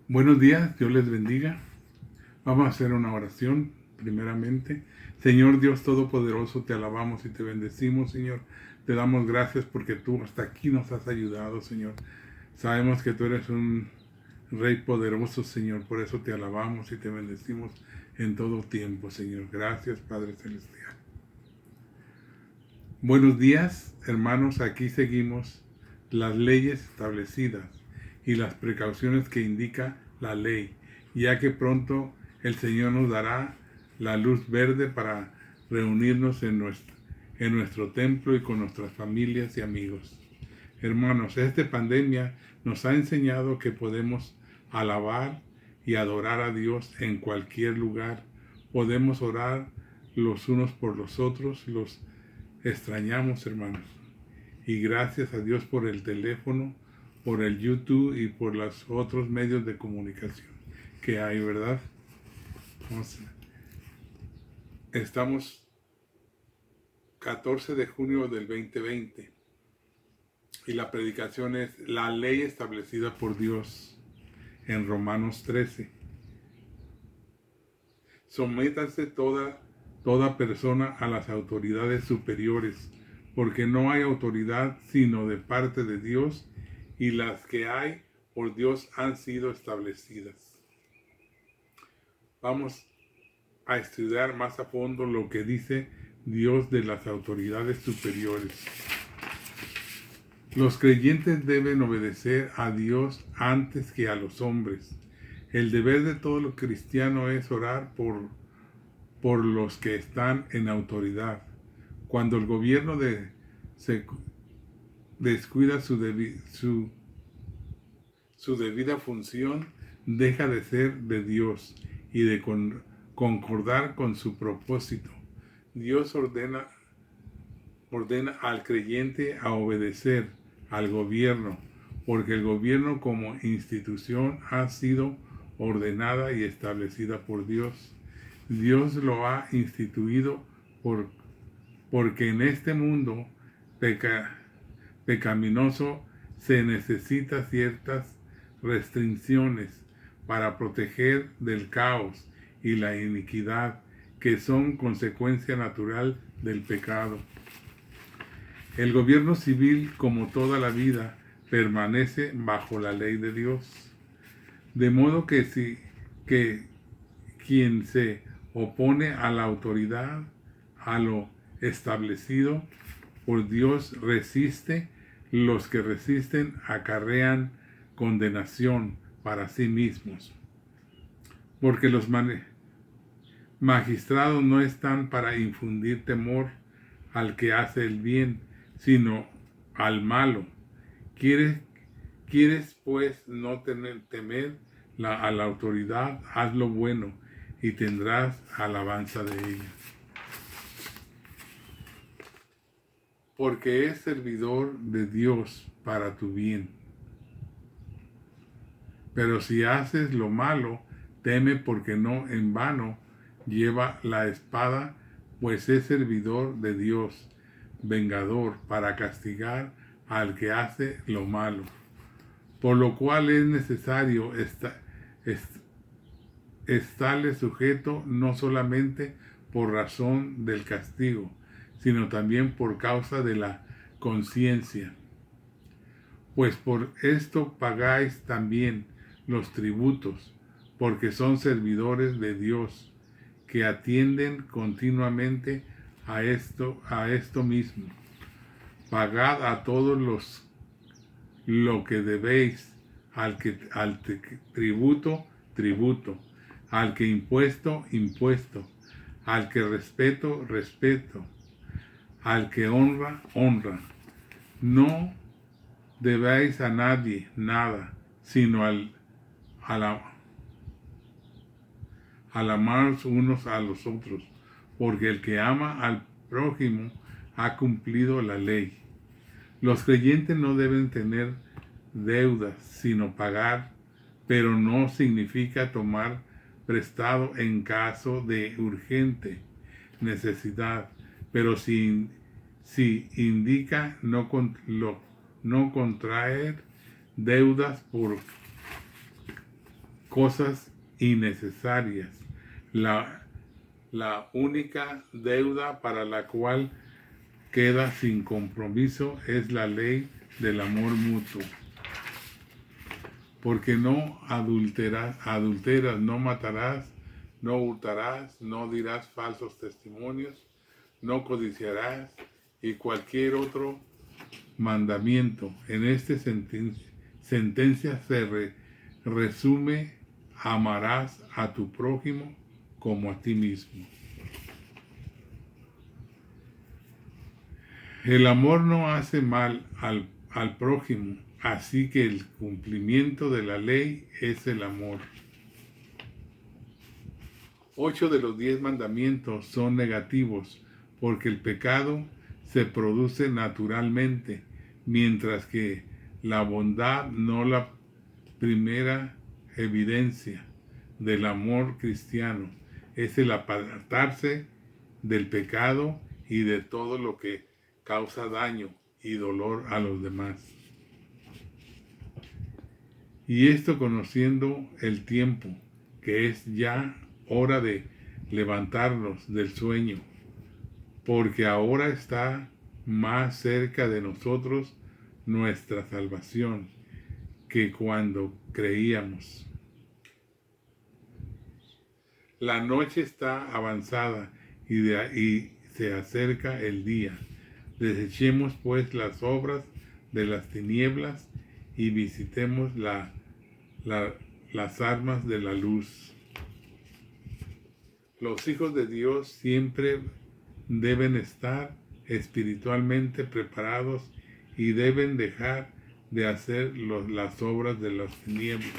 Buenos días, Dios les bendiga. Vamos a hacer una oración primeramente. Señor Dios Todopoderoso, te alabamos y te bendecimos, Señor. Te damos gracias porque tú hasta aquí nos has ayudado, Señor. Sabemos que tú eres un Rey poderoso, Señor. Por eso te alabamos y te bendecimos en todo tiempo, Señor. Gracias, Padre Celestial. Buenos días, hermanos. Aquí seguimos las leyes establecidas y las precauciones que indica la ley, ya que pronto el Señor nos dará la luz verde para reunirnos en nuestro templo y con nuestras familias y amigos. Hermanos, esta pandemia nos ha enseñado que podemos alabar y adorar a Dios en cualquier lugar. Podemos orar los unos por los otros, los extrañamos, hermanos. Y gracias a Dios por el teléfono, por el YouTube y por los otros medios de comunicación que hay, ¿verdad? Estamos 14 de junio del 2020 y la predicación es la ley establecida por Dios en Romanos 13. Sométase toda persona a las autoridades superiores, porque no hay autoridad sino de parte de Dios, y las que hay por Dios han sido establecidas. Vamos a estudiar más a fondo lo que dice Dios de las autoridades superiores. Los creyentes deben obedecer a Dios antes que a los hombres. El deber de todo los cristianos es orar por los que están en autoridad. Cuando el gobierno se descuida su debida función, deja de ser de Dios y de concordar con su propósito. Dios ordena al creyente a obedecer al gobierno, porque el gobierno como institución ha sido ordenada y establecida por Dios. Dios lo ha instituido porque en este mundo pecaminoso se necesita ciertas restricciones para proteger del caos y la iniquidad que son consecuencia natural del pecado. El gobierno civil, como toda la vida, permanece bajo la ley de Dios. De modo que quien se opone a la autoridad, a lo establecido por Dios, resiste. Los que resisten acarrean condenación para sí mismos. Porque los magistrados no están para infundir temor al que hace el bien, sino al malo. ¿Quieres pues no temer a la autoridad? Haz lo bueno y tendrás alabanza de ella. Porque es servidor de Dios para tu bien. Pero si haces lo malo, teme, porque no en vano lleva la espada, pues es servidor de Dios, vengador para castigar al que hace lo malo. Por lo cual es necesario estarle sujeto, no solamente por razón del castigo, sino también por causa de la conciencia. Pues por esto pagáis también los tributos, porque son servidores de Dios, que atienden continuamente a esto mismo. Pagad a todos lo que debéis, al tributo, tributo, al que impuesto, impuesto, al que respeto, respeto, al que honra, honra. No debéis a nadie nada, sino al amaros unos a los otros, porque el que ama al prójimo ha cumplido la ley. Los creyentes no deben tener deudas, sino pagar, pero no significa tomar prestado en caso de urgente necesidad, pero si indica no contraer deudas cosas innecesarias. La única deuda para la cual queda sin compromiso es la ley del amor mutuo. Porque no adulteras, no matarás, no hurtarás, no dirás falsos testimonios, no codiciarás y cualquier otro mandamiento. En esta sentencia se resume: amarás a tu prójimo como a ti mismo. El amor no hace mal al prójimo, así que el cumplimiento de la ley es el amor. 8 de los 10 mandamientos son negativos, porque el pecado se produce naturalmente, mientras que la bondad no. La primera evidencia del amor cristiano es el apartarse del pecado y de todo lo que causa daño y dolor a los demás. Y esto conociendo el tiempo, que es ya hora de levantarnos del sueño, porque ahora está más cerca de nosotros nuestra salvación que cuando creíamos. La noche está avanzada y se acerca el día. Desechemos pues las obras de las tinieblas y visitemos las armas de la luz. Los hijos de Dios siempre deben estar espiritualmente preparados y deben dejar de hacer las obras de las tinieblas.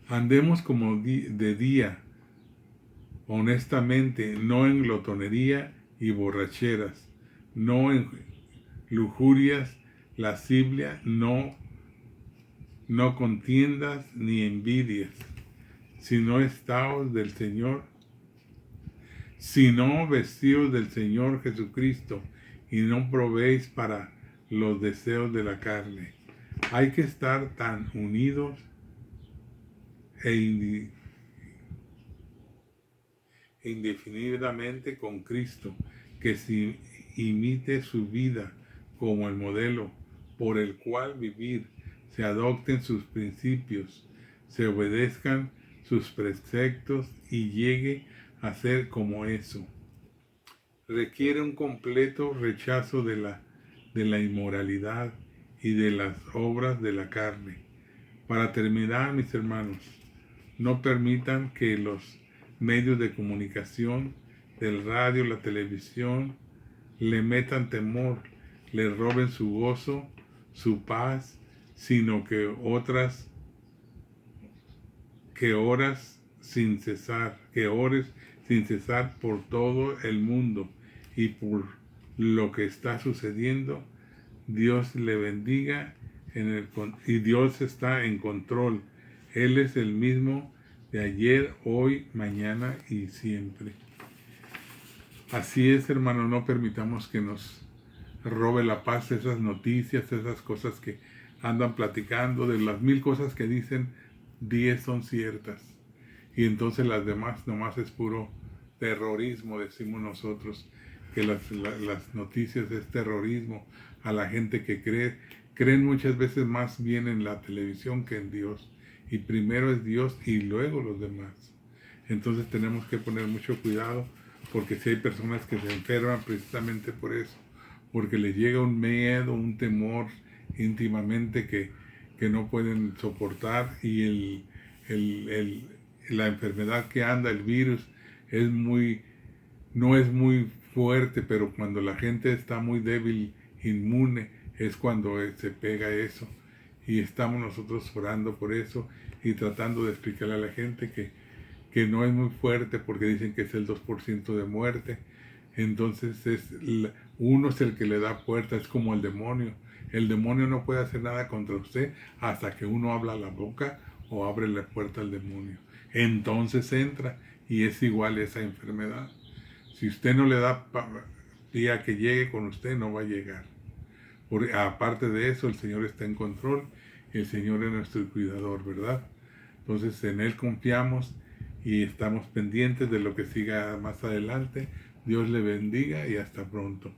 Andemos como de día, honestamente, no en glotonería y borracheras, no en lujurias, lascivia, no contiendas ni envidias, sino estáos del Señor, sino vestidos del Señor Jesucristo, y no probéis para los deseos de la carne. Hay que estar tan unidos e indefinidamente con Cristo, que se imite su vida como el modelo por el cual vivir, se adopten sus principios, se obedezcan sus preceptos y llegue a ser como eso. Requiere un completo rechazo de la inmoralidad y de las obras de la carne. Para terminar, mis hermanos, no permitan que los medios de comunicación, del radio, la televisión, le metan temor, le roben su gozo, su paz, sino que ores sin cesar por todo el mundo y por lo que está sucediendo. Dios le bendiga y Dios está en control. Él es el mismo de ayer, hoy, mañana y siempre. Así es, hermano, no permitamos que nos robe la paz esas noticias, esas cosas que andan platicando. De las 1000 cosas que dicen, 10 son ciertas. Y entonces las demás nomás es puro terrorismo, decimos nosotros, que las noticias es terrorismo. A la gente que creen muchas veces más bien en la televisión que en Dios. Y primero es Dios y luego los demás. Entonces tenemos que poner mucho cuidado, porque si hay personas que se enferman precisamente por eso, porque les llega un miedo, un temor íntimamente que no pueden soportar, y la enfermedad que anda, el virus, no es muy fuerte, pero cuando la gente está muy débil, inmune, es cuando se pega eso. Y estamos nosotros orando por eso y tratando de explicarle a la gente que no es muy fuerte, porque dicen que es el 2% de muerte. Entonces uno es el que le da puerta, es como el demonio. El demonio no puede hacer nada contra usted hasta que uno abra la boca o abre la puerta al demonio. Entonces entra, y es igual esa enfermedad. Si usted no le da día que llegue con usted, no va a llegar. Aparte de eso, el Señor está en control El Señor es nuestro cuidador, ¿verdad? Entonces en Él confiamos y estamos pendientes de lo que siga más adelante. Dios le bendiga y hasta pronto.